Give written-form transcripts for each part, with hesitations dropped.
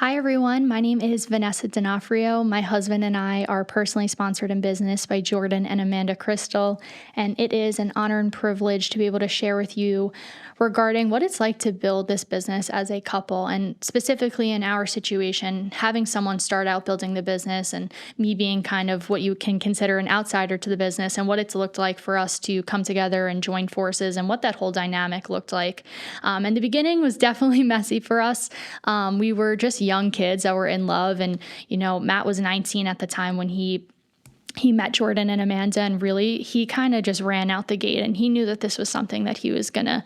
Hi, everyone. My name is Vanessa D'Onofrio. My husband and I are personally sponsored in business by Jordan and Amanda Crystal, and it is an honor and privilege to be able to share with you regarding what it's like to build this business as a couple. And specifically in our situation, having someone start out building the business and me being kind of what you can consider an outsider to the business, and what it's looked like for us to come together and join forces and what that whole dynamic looked like. And the beginning was definitely messy for us. We were just young kids that were in love. And, Matt was 19 at the time when he met Jordan and Amanda, and really he kind of just ran out the gate, and he knew that this was something that he was going to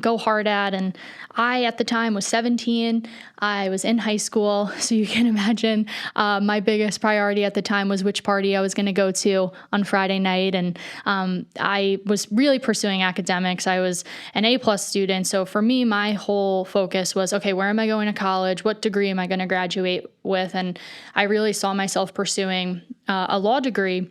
go hard at. And I, at the time, was 17. I was in high school. So you can imagine my biggest priority at the time was which party I was going to go to on Friday night. And I was really pursuing academics. I was an A+ student. So for me, my whole focus was, okay, where am I going to college? What degree am I going to graduate with? And I really saw myself pursuing a law degree.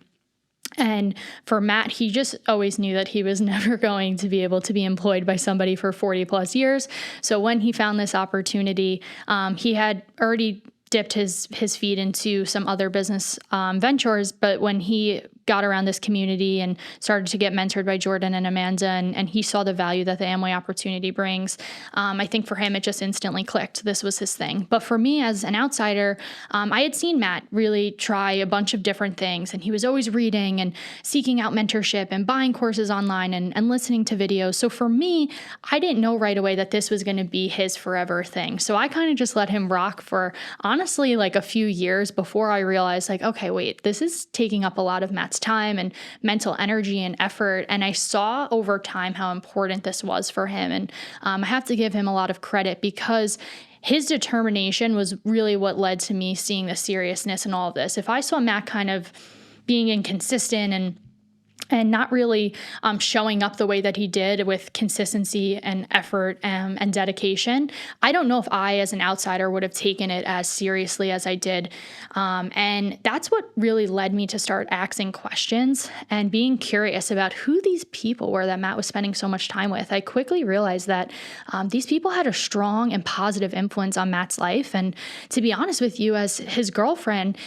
And for Matt, he just always knew that he was never going to be able to be employed by somebody for 40 plus years. So when he found this opportunity, he had already dipped his feet into some other business ventures. But when he got around this community and started to get mentored by Jordan and Amanda, and he saw the value that the Amway opportunity brings, I think for him, it just instantly clicked. This was his thing. But for me as an outsider, I had seen Matt really try a bunch of different things, and he was always reading and seeking out mentorship and buying courses online and listening to videos. So for me, I didn't know right away that this was going to be his forever thing. So I kind of just let him rock for honestly like a few years before I realized, like, okay, wait, this is taking up a lot of Matt's time and mental energy and effort. And I saw over time how important this was for him. And I have to give him a lot of credit, because his determination was really what led to me seeing the seriousness in all of this. If I saw Matt kind of being inconsistent and not really showing up the way that he did with consistency and effort and dedication, I don't know if I, as an outsider, would have taken it as seriously as I did. And that's what really led me to start asking questions and being curious about who these people were that Matt was spending so much time with. I quickly realized that these people had a strong and positive influence on Matt's life. And to be honest with you, as his girlfriend,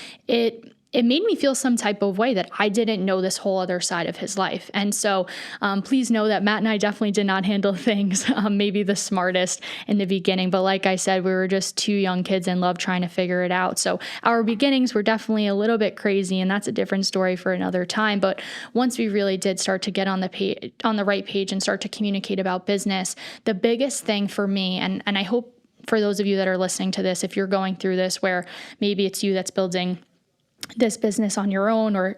it made me feel some type of way that I didn't know this whole other side of his life. And so please know that Matt and I definitely did not handle things maybe the smartest in the beginning. But like I said, we were just two young kids in love trying to figure it out. So our beginnings were definitely a little bit crazy, and that's a different story for another time. But once we really did start to get on the right page and start to communicate about business, the biggest thing for me, and I hope for those of you that are listening to this, if you're going through this where maybe it's you that's building this business on your own, or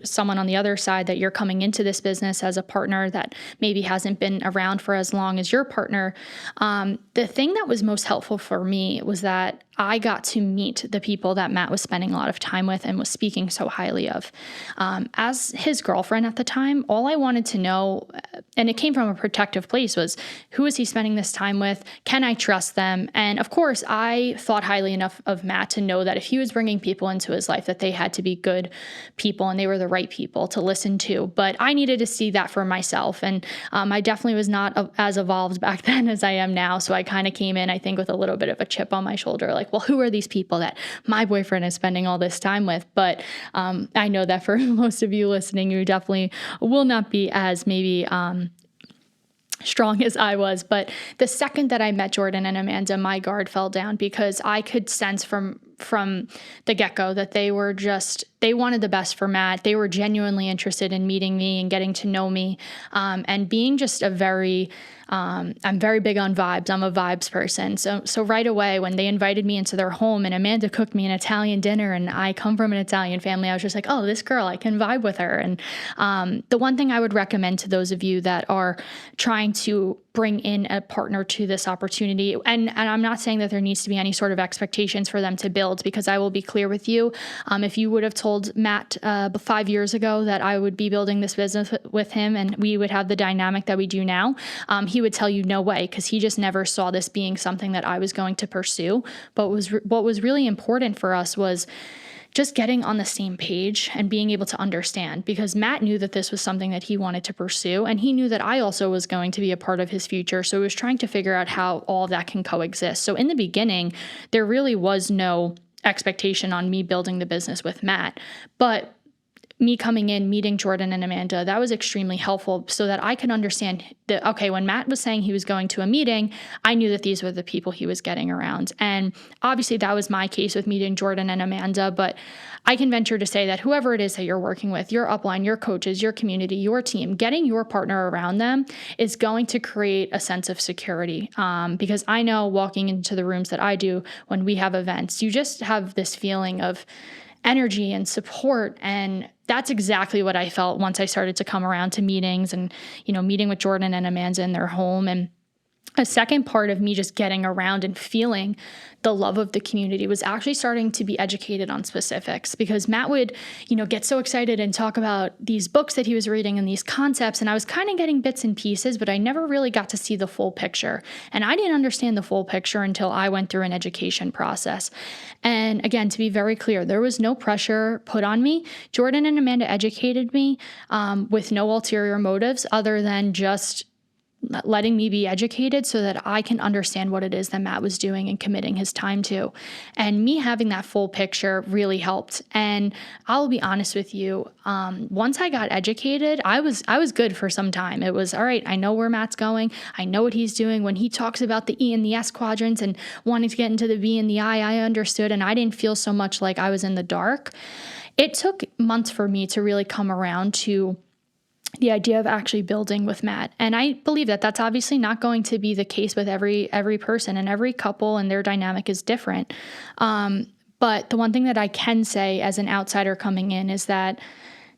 someone on the other side that you're coming into this business as a partner that maybe hasn't been around for as long as your partner, the thing that was most helpful for me was that I got to meet the people that Matt was spending a lot of time with and was speaking so highly of. As his girlfriend at the time, all I wanted to know, and it came from a protective place, was who is he spending this time with? Can I trust them? And of course, I thought highly enough of Matt to know that if he was bringing people into his life, that they had to be good people and they were the right people to listen to. But I needed to see that for myself. And I definitely was not as evolved back then as I am now. So I kind of came in, I think, with a little bit of a chip on my shoulder, like, well, who are these people that my boyfriend is spending all this time with? But I know that for most of you listening, you definitely will not be as maybe strong as I was. But the second that I met Jordan and Amanda, my guard fell down, because I could sense from the get-go that they wanted the best for Matt. They were genuinely interested in meeting me and getting to know me, and being just I'm very big on vibes. I'm a vibes person. So right away, when they invited me into their home and Amanda cooked me an Italian dinner, and I come from an Italian family, I was just like, oh, this girl, I can vibe with her. And the one thing I would recommend to those of you that are trying to bring in a partner to this opportunity, and I'm not saying that there needs to be any sort of expectations for them to build, because I will be clear with you, if you would have told told Matt 5 years ago that I would be building this business with him and we would have the dynamic that we do now, he would tell you no way, because he just never saw this being something that I was going to pursue. But what was really important for us was just getting on the same page and being able to understand, because Matt knew that this was something that he wanted to pursue, and he knew that I also was going to be a part of his future. So he was trying to figure out how all of that can coexist. So in the beginning, there really was no expectation on me building the business with Matt, but me coming in, meeting Jordan and Amanda, that was extremely helpful so that I could understand that, okay, when Matt was saying he was going to a meeting, I knew that these were the people he was getting around. And obviously that was my case with meeting Jordan and Amanda, but I can venture to say that whoever it is that you're working with, your upline, your coaches, your community, your team, getting your partner around them is going to create a sense of security. Because I know walking into the rooms that I do when we have events, you just have this feeling of energy and support. And that's exactly what I felt once I started to come around to meetings and, meeting with Jordan and Amanda in their home. And a second part of me just getting around and feeling the love of the community was actually starting to be educated on specifics, because Matt would, get so excited and talk about these books that he was reading and these concepts. And I was kind of getting bits and pieces, but I never really got to see the full picture. And I didn't understand the full picture until I went through an education process. And again, to be very clear, there was no pressure put on me. Jordan and Amanda educated me with no ulterior motives other than just letting me be educated so that I can understand what it is that Matt was doing and committing his time to. And me having that full picture really helped. And I'll be honest with you, once I got educated, I was good for some time. It was, all right, I know where Matt's going. I know what he's doing. When he talks about the E and the S quadrants and wanting to get into the V and the I understood, and I didn't feel so much like I was in the dark. It took months for me to really come around to the idea of actually building with Matt. And I believe that that's obviously not going to be the case with every person, and every couple and their dynamic is different. But the one thing that I can say as an outsider coming in is that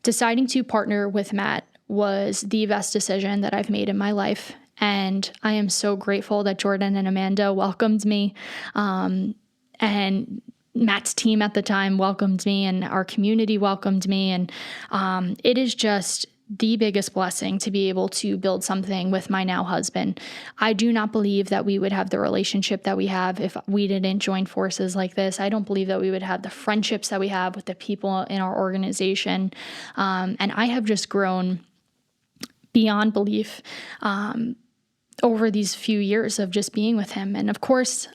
deciding to partner with Matt was the best decision that I've made in my life. And I am so grateful that Jordan and Amanda welcomed me. And Matt's team at the time welcomed me, and our community welcomed me. And it is just the biggest blessing to be able to build something with my now husband. I do not believe that we would have the relationship that we have if we didn't join forces like this. I don't believe that we would have the friendships that we have with the people in our organization. And I have just grown beyond belief over these few years of just being with him. And of course,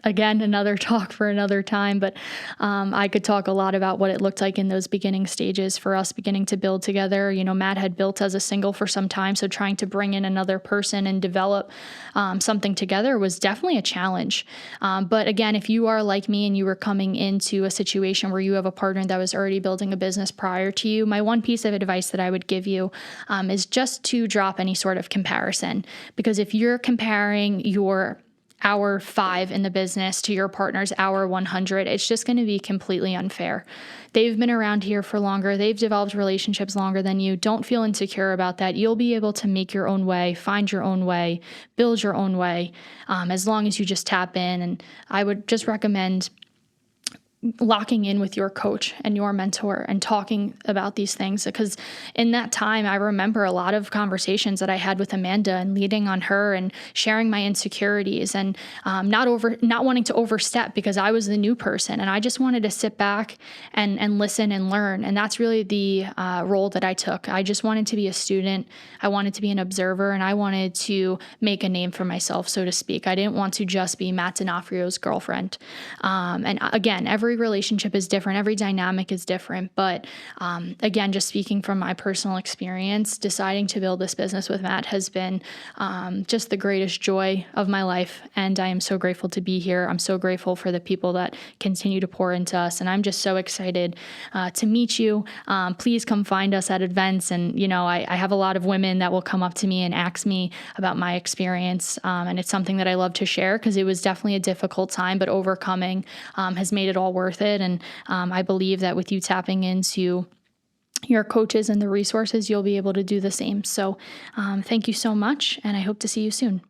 again, another talk for another time, but I could talk a lot about what it looked like in those beginning stages for us beginning to build together. Matt had built as a single for some time, so trying to bring in another person and develop something together was definitely a challenge. But again, if you are like me and you were coming into a situation where you have a partner that was already building a business prior to you, my one piece of advice that I would give you is just to drop any sort of comparison. Because if you're comparing your hour 5 in the business to your partner's hour 100, it's just going to be completely unfair. They've been around here for longer. They've developed relationships longer than you. Don't feel insecure about that. You'll be able to make your own way, find your own way, build your own way, as long as you just tap in. And I would just recommend locking in with your coach and your mentor and talking about these things, because in that time, I remember a lot of conversations that I had with Amanda and leading on her and sharing my insecurities and not wanting to overstep, because I was the new person and I just wanted to sit back and listen and learn. And that's really the role that I took. I just wanted to be a student. I wanted to be an observer, and I wanted to make a name for myself, so to speak. I didn't want to just be Matt D'Onofrio's girlfriend. And again, every relationship is different. Every dynamic is different. But again, just speaking from my personal experience, deciding to build this business with Matt has been just the greatest joy of my life. And I am so grateful to be here. I'm so grateful for the people that continue to pour into us. And I'm just so excited to meet you. Please come find us at events. And, I have a lot of women that will come up to me and ask me about my experience. And it's something that I love to share, because it was definitely a difficult time, but overcoming has made it all worth it. And I believe that with you tapping into your coaches and the resources, you'll be able to do the same. So thank you so much, and I hope to see you soon.